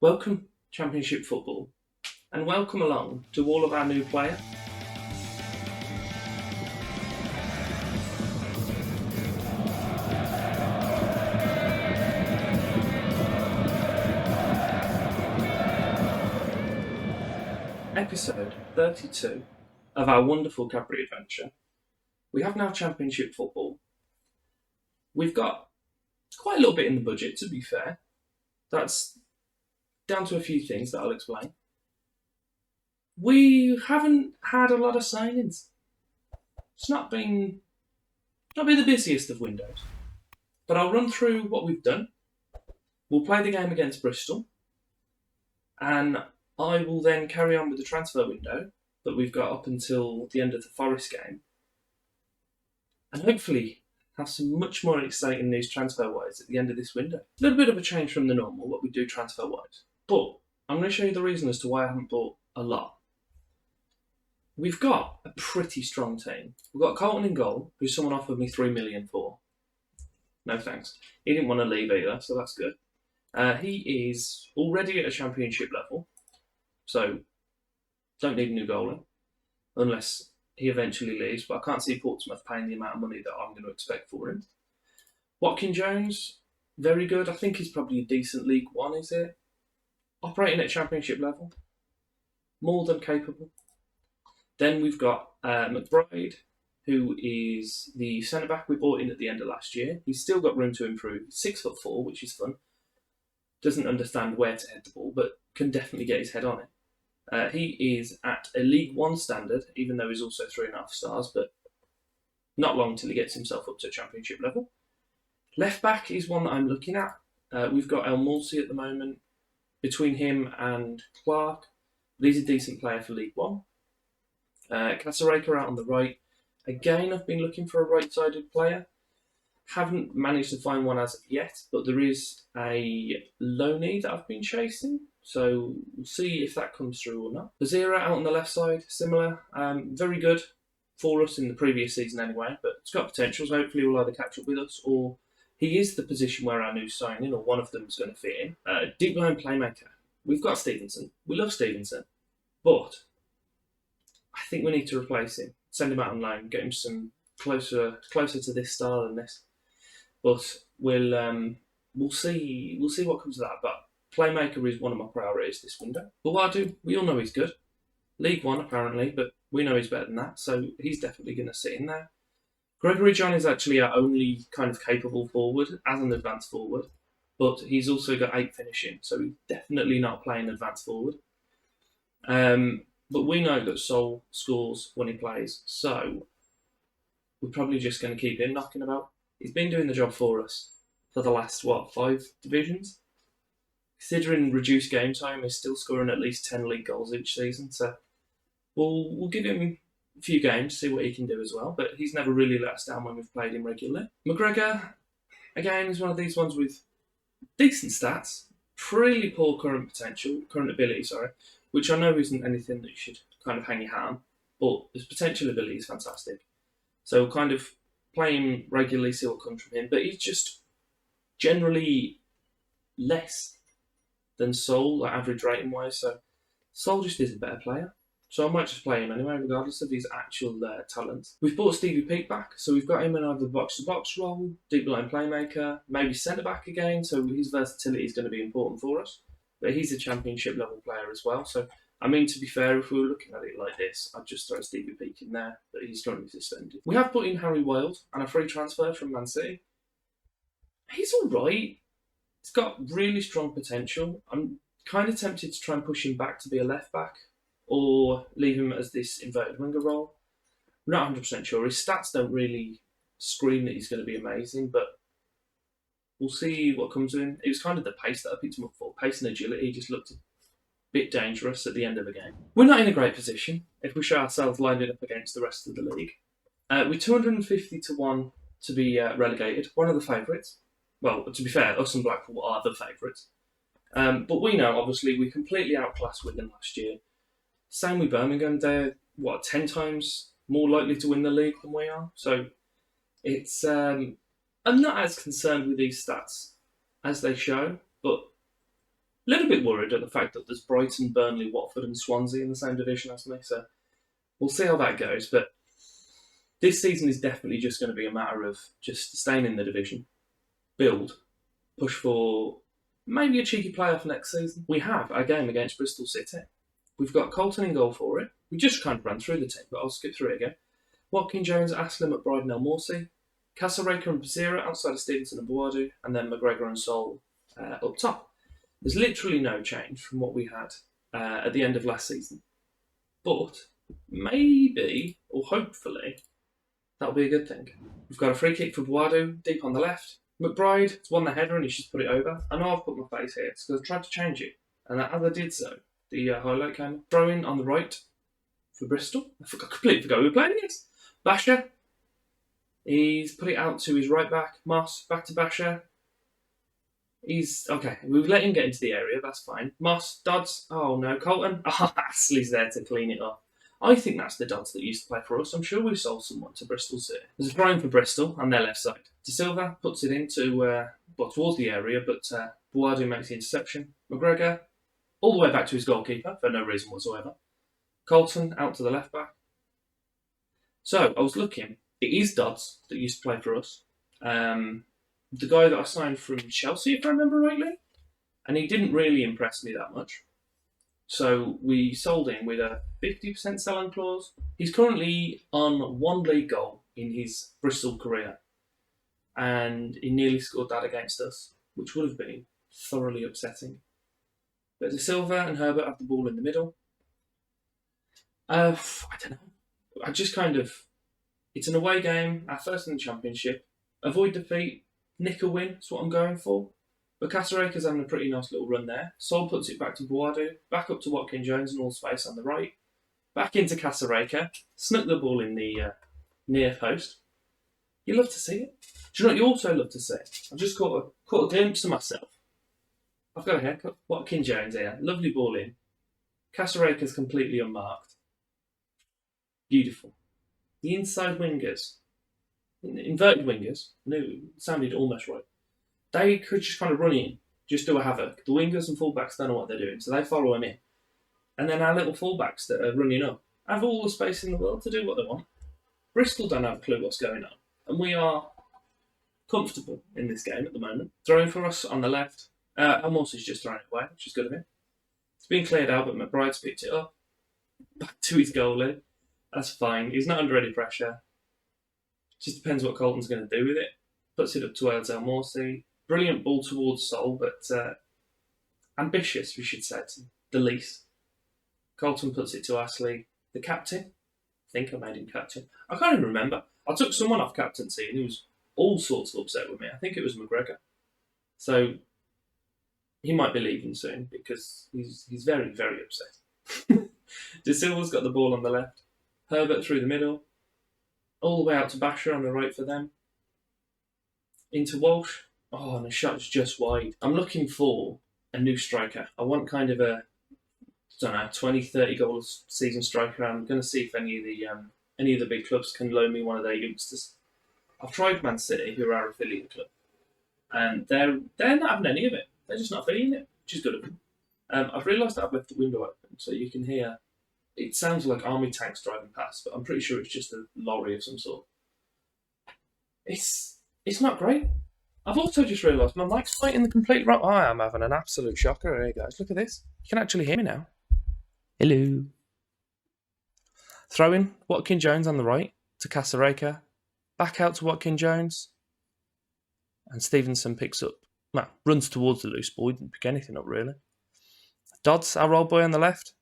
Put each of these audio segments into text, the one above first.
Welcome, Championship Football, and welcome along to all of our new players. Episode 32 of our wonderful Cadbury adventure. We have now Championship Football. We've got quite a little bit in the budget, to be fair. That's down to a few things that I'll explain. We haven't had a lot of signings. It's not been the busiest of windows. But I'll run through what we've done. We'll play the game against Bristol. And I will then carry on with the transfer window that we've got up until the end of the Forest game. And hopefully have some much more exciting news transfer-wise at the end of this window. A little bit of a change from the normal, what we do transfer-wise. But I'm going to show you the reason as to why I haven't bought a lot. We've got a pretty strong team. We've got Colton in goal, who someone offered me $3 million for. No thanks. He didn't want to leave either, so that's good. He is already at a championship level, so don't need a new goalie, unless he eventually leaves, but I can't see Portsmouth paying the amount of money that I'm going to expect for him. Watkin Jones, very good. I think he's probably a decent League One, is it? Operating at championship level. More than capable. Then we've got McBride, who is the centre-back we bought in at the end of last year. He's still got room to improve. 6'4", which is fun. Doesn't understand where to head the ball, but can definitely get his head on it. He is at a League One standard, even though he's also 3.5 stars, but not long till he gets himself up to championship level. Left back is one that I'm looking at. We've got El Morsi at the moment. Between him and Clark, he's a decent player for League One. Kasareka out on the right. Again, I've been looking for a right-sided player. Haven't managed to find one as of yet, but there is a loanee that I've been chasing. So we'll see if that comes through or not. Bazira out on the left side, similar. Very good for us in the previous season anyway, but it's got potential, so hopefully we'll either catch up with us or he is the position where our new signing, or one of them is going to fit in. Deep line playmaker. We've got Stevenson. We love Stevenson, but I think we need to replace him. Send him out on loan, get him some closer to this style than this. But we'll see what comes of that. But playmaker is one of my priorities this window. But what I do, we all know he's good. League One apparently, but we know he's better than that, so he's definitely going to sit in there. Gregory John is actually our only kind of capable forward as an advanced forward, but he's also got 8 finishing, so he's definitely not playing advanced forward. But we know that Sol scores when he plays, so we're probably just going to keep him knocking about. He's been doing the job for us for the last, 5 divisions? Considering reduced game time, he's still scoring at least 10 league goals each season, so we'll give him a few games, see what he can do as well, but he's never really let us down when we've played him regularly. McGregor, again, is one of these ones with decent stats, pretty poor current ability, which I know isn't anything that you should kind of hang your hat on, but his potential ability is fantastic. So kind of play him regularly, see what comes from him, but he's just generally less than Sol, like average rating wise, so Sol just is a better player. So I might just play him anyway, regardless of his actual talent. We've brought Stevie Peake back, so we've got him in either box-to-box role, deep line playmaker, maybe centre-back again, so his versatility is going to be important for us. But he's a championship level player as well, so I mean, to be fair, if we were looking at it like this, I'd just throw Stevie Peake in there, but he's currently suspended. We have put in Harry Wild and a free transfer from Man City. He's alright. He's got really strong potential. I'm kind of tempted to try and push him back to be a left-back, or leave him as this inverted winger role. I'm not 100% sure. His stats don't really scream that he's going to be amazing, but we'll see what comes of him. It was kind of the pace that I picked him up for. Pace and agility just looked a bit dangerous at the end of the game. We're not in a great position if we show ourselves lined up against the rest of the league. We're 250 to 1 to be relegated. One of the favourites. Well, to be fair, us and Blackpool are the favourites. But we know, obviously, we completely outclassed Wigan last year. Same with Birmingham, they're 10 times more likely to win the league than we are. So it's I'm not as concerned with these stats as they show, but little bit worried at the fact that there's Brighton, Burnley, Watford and Swansea in the same division as me, so we'll see how that goes. But this season is definitely just going to be a matter of just staying in the division, build, push for maybe a cheeky playoff next season. We have a game against Bristol City. We've got Colton in goal for it. We just kind of ran through the team, but I'll skip through it again. Watkin Jones, Aslam, McBride and El Morsi. Casaraker and Bazira outside of Stevenson and Buadu. And then McGregor and Sol up top. There's literally no change from what we had at the end of last season. But maybe, or hopefully, that'll be a good thing. We've got a free kick for Buadu, deep on the left. McBride has won the header and he's just put it over. I know I've put my face here because I tried to change it. And as I did so, the highlight came. Throw in on the right for Bristol. I completely forgot we were playing against. Basher. He's put it out to his right back. Moss, back to Basher. He's, okay, we've let him get into the area, that's fine. Moss, Dodds, oh no, Colton. Oh, Astley's there to clean it up. I think that's the Dodds that used to play for us. I'm sure we've sold someone to Bristol City. There's a throw in for Bristol on their left side. De Silva puts it into, towards the area, but Buadu makes the interception. McGregor, all the way back to his goalkeeper for no reason whatsoever. Colton out to the left back. So, I was looking. It is Dodds that used to play for us. The guy that I signed from Chelsea, if I remember rightly. And he didn't really impress me that much. So we sold him with a 50% sell-on clause. He's currently on one league goal in his Bristol career. And he nearly scored that against us, which would have been thoroughly upsetting. But De Silva and Herbert have the ball in the middle. I don't know. I just kind of... It's an away game, our first in the Championship. Avoid defeat, nick a win, that's what I'm going for. But Casaraker's having a pretty nice little run there. Sol puts it back to Buadu, back up to Watkin Jones and all space on the right. Back into Casaraker, snuck the ball in the near post. You love to see it. Do you know what you also love to see? I've just caught a glimpse of myself. I've got a haircut. Watkin Jones here, lovely ball in. Casaraker's completely unmarked. Beautiful. The inside wingers, inverted wingers, no, it sounded almost right. They could just kind of run in, just do a havoc. The wingers and fullbacks don't know what they're doing, so they follow them in. And then our little fullbacks that are running up have all the space in the world to do what they want. Bristol don't have a clue what's going on. And we are comfortable in this game at the moment. Throwing for us on the left. Almorsi's just thrown it away, which is good of him. It's been cleared out, but McBride's picked it up. Back to his goalie. That's fine. He's not under any pressure. Just depends what Colton's going to do with it. Puts it up towards El Morsi. Brilliant ball towards Sol, but ambitious, we should say, to the least. Colton puts it to Astley, the captain. I think I made him captain. I can't even remember. I took someone off captaincy and he was all sorts of upset with me. I think it was McGregor. So he might be leaving soon because he's very, very upset. De Silva's got the ball on the left. Herbert through the middle. All the way out to Basher on the right for them. Into Walsh. Oh, and the shot's just wide. I'm looking for a new striker. I want kind of a, 20, 30 goal season striker. I'm going to see if any of the big clubs can loan me one of their youngsters. I've tried Man City, who are our affiliate club, and they're not having any of it. They're just not feeling it, which is good of them. I've realised that I've left the window open, so you can hear. It sounds like army tanks driving past, but I'm pretty sure it's just a lorry of some sort. It's not great. I've also just realised my mic's fighting the complete wrong. I am having an absolute shocker here, guys. Look at this. You can actually hear me now. Hello. Throwing Watkin Jones on the right to Casaraker. Back out to Watkin Jones. And Stevenson picks up, runs towards the loose ball. He didn't pick anything up, really. Dodds, our old boy on the left.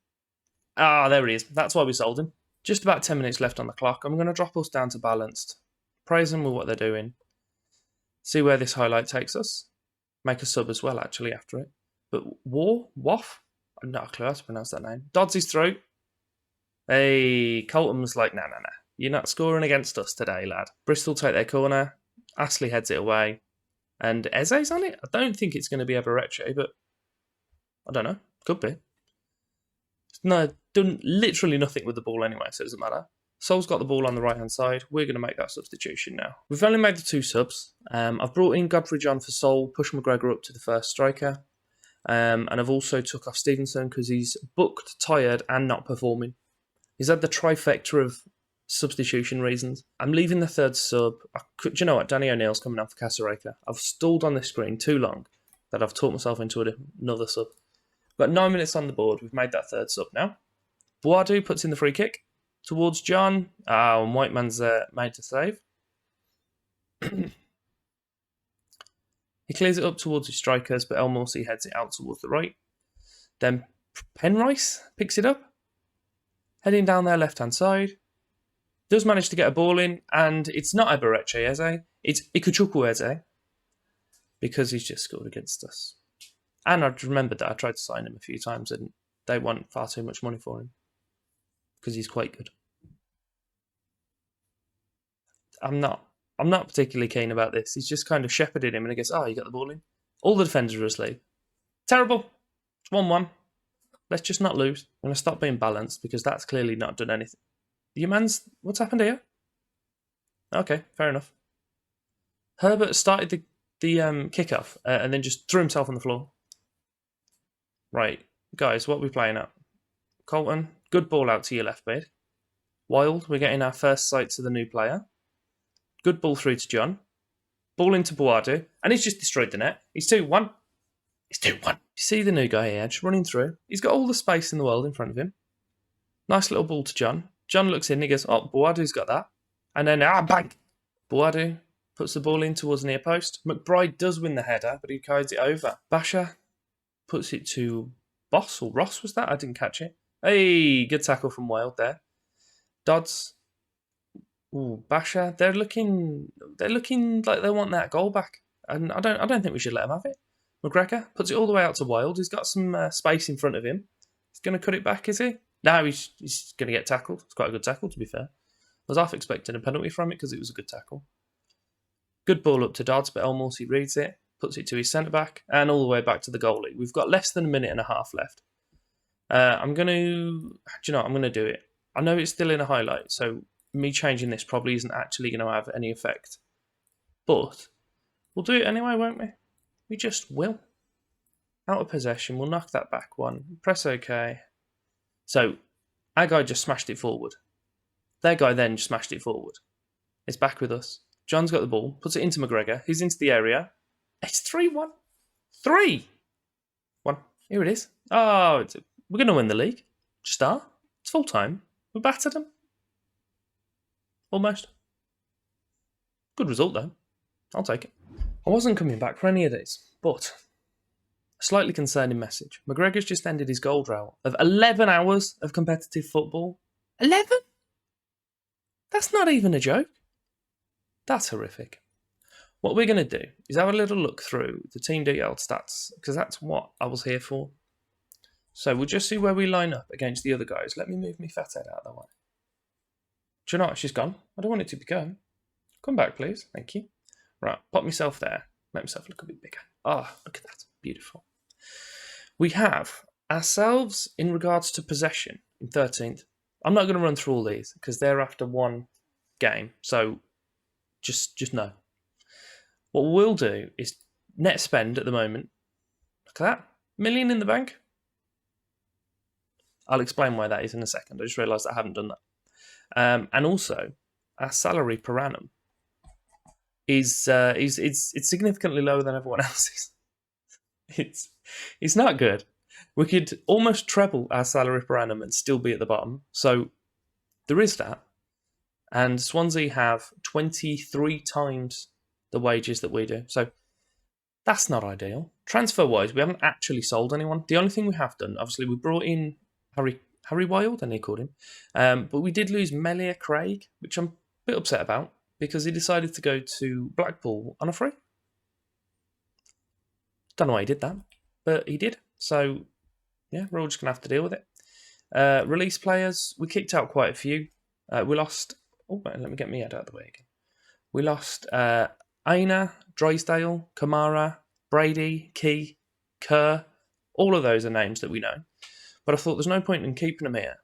Ah, there he is. That's why we sold him. Just about 10 minutes left on the clock. I'm going to drop us down to balanced. Praise them with what they're doing. See where this highlight takes us. Make a sub as well, actually, after it. But Waff? I've not a clue how to pronounce that name. Dodds his throat. Hey, Colton was like, nah. You're not scoring against us today, lad. Bristol take their corner. Astley heads it away. And Eze's on it? I don't think it's going to be Eberechi, but I don't know. Could be. No, done literally nothing with the ball anyway, so it doesn't matter. Sol's got the ball on the right-hand side. We're going to make that substitution now. We've only made the two subs. I've brought in Godfrey John for Sol, push McGregor up to the first striker. And I've also took off Stevenson because he's booked, tired, and not performing. He's had the trifecta of substitution reasons. I'm leaving the third sub. Do you know what? Danny O'Neill's coming out for Casareka. I've stalled on this screen too long that I've talked myself into another sub. Got 9 minutes on the board. We've made that third sub now. Boadu puts in the free kick towards John. And Whiteman's made the save. He clears it up towards his strikers, but El Morsi heads it out towards the right. Then Penrice picks it up, heading down their left-hand side. Does manage to get a ball in, and it's not Eberechi Eze, it's Ikuchukwu Eze, because he's just scored against us. And I remembered that I tried to sign him a few times, and they want far too much money for him, because he's quite good. I'm not particularly keen about this. He's just kind of shepherded him, and he goes, "Oh, you got the ball in." All the defenders are asleep. Terrible. It's 1-1. Let's just not lose. I'm going to stop being balanced, because that's clearly not done anything. Your man's... What's happened here? Okay, fair enough. Herbert started the kick-off and then just threw himself on the floor. Right, guys, what are we playing at? Colton, good ball out to your left mid. Wild, we're getting our first sights of the new player. Good ball through to John. Ball into Boadu, and he's just destroyed the net. He's 2-1. He's 2-1. You see the new guy here, just running through. He's got all the space in the world in front of him. Nice little ball to John. John looks in and he goes, "Oh, Boadu's got that." And then, bang! Boadu puts the ball in towards the near post. McBride does win the header, but he carries it over. Basha puts it to Boss, or Ross was that? I didn't catch it. Hey, good tackle from Wild there. Dodds. Ooh, Basha. They're looking like they want that goal back. And I don't think we should let them have it. McGregor puts it all the way out to Wild. He's got some space in front of him. He's going to cut it back, is he? No, he's going to get tackled. It's quite a good tackle, to be fair. I was half expecting a penalty from it because it was a good tackle. Good ball up to Dodds, but El Morsi reads it, puts it to his centre-back, and all the way back to the goalie. We've got less than a minute and a half left. I'm going to do it. I know it's still in a highlight, so me changing this probably isn't actually going to have any effect. But we'll do it anyway, won't we? We just will. Out of possession, we'll knock that back one. Press OK. So, our guy just smashed it forward. Their guy then just smashed it forward. It's back with us. John's got the ball, puts it into McGregor. He's into the area. It's 3-1. 3-1. Here it is. Oh, we're going to win the league. Just are. It's full time. We battered them. Almost. Good result, though. I'll take it. I wasn't coming back for any of these, but... a slightly concerning message. McGregor's just ended his goal drought of 11 hours of competitive football. 11? That's not even a joke. That's horrific. What we're going to do is have a little look through the team detailed stats, because that's what I was here for. So we'll just see where we line up against the other guys. Let me move my fat head out of the way. Do you know what? She's gone. I don't want it to be gone. Come back, please. Thank you. Right, pop myself there. Make myself look a bit bigger. Ah, look at that. Beautiful. We have ourselves in regards to possession in 13th. I'm not going to run through all these because they're after one game. So just know. What we'll do is net spend at the moment. Look at that. $1 million in the bank. I'll explain why that is in a second. I just realised I haven't done that. And also, our salary per annum is significantly lower than everyone else's. It's not good. We could almost treble our salary per annum and still be at the bottom. So there is that. And Swansea have 23 times the wages that we do. So that's not ideal. Transfer-wise, we haven't actually sold anyone. The only thing we have done, obviously, we brought in Harry Wild, and they called him. But we did lose Melia Craig, which I'm a bit upset about, because he decided to go to Blackpool on a free. Don't know why he did that, but he did. So, yeah, we're all just going to have to deal with it. Release players, we kicked out quite a few. We lost... Oh, let me get my head out of the way again. We lost Aina, Drysdale, Kamara, Brady, Key, Kerr. All of those are names that we know. But I thought there's no point in keeping them here,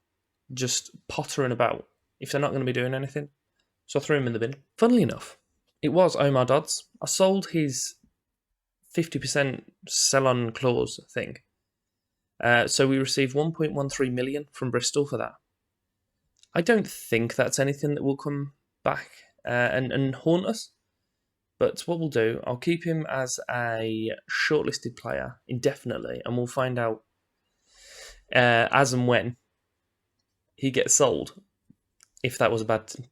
just pottering about, if they're not going to be doing anything. So I threw him in the bin. Funnily enough, it was Omar Dodds. I sold his 50% sell-on clause thing. So we received 1.13 million from Bristol for that. I don't think that's anything that will come back and haunt us. But what we'll do, I'll keep him as a shortlisted player indefinitely, and we'll find out as and when he gets sold, if that was a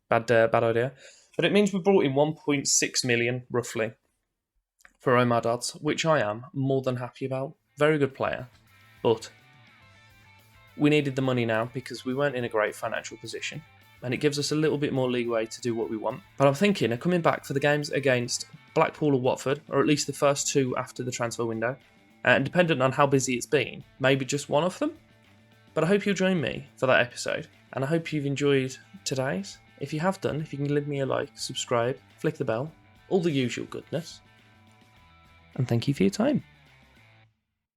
bad idea. But it means we brought in 1.6 million, roughly, for Omar Dodds, which I am more than happy about. Very good player. But we needed the money now because we weren't in a great financial position. And it gives us a little bit more leeway to do what we want. But I'm thinking of coming back for the games against Blackpool or Watford, or at least the first two after the transfer window. And dependent on how busy it's been, maybe just one of them. But I hope you'll join me for that episode. And I hope you've enjoyed today's. If you have done, if you can leave me a like, subscribe, flick the bell, all the usual goodness. And thank you for your time.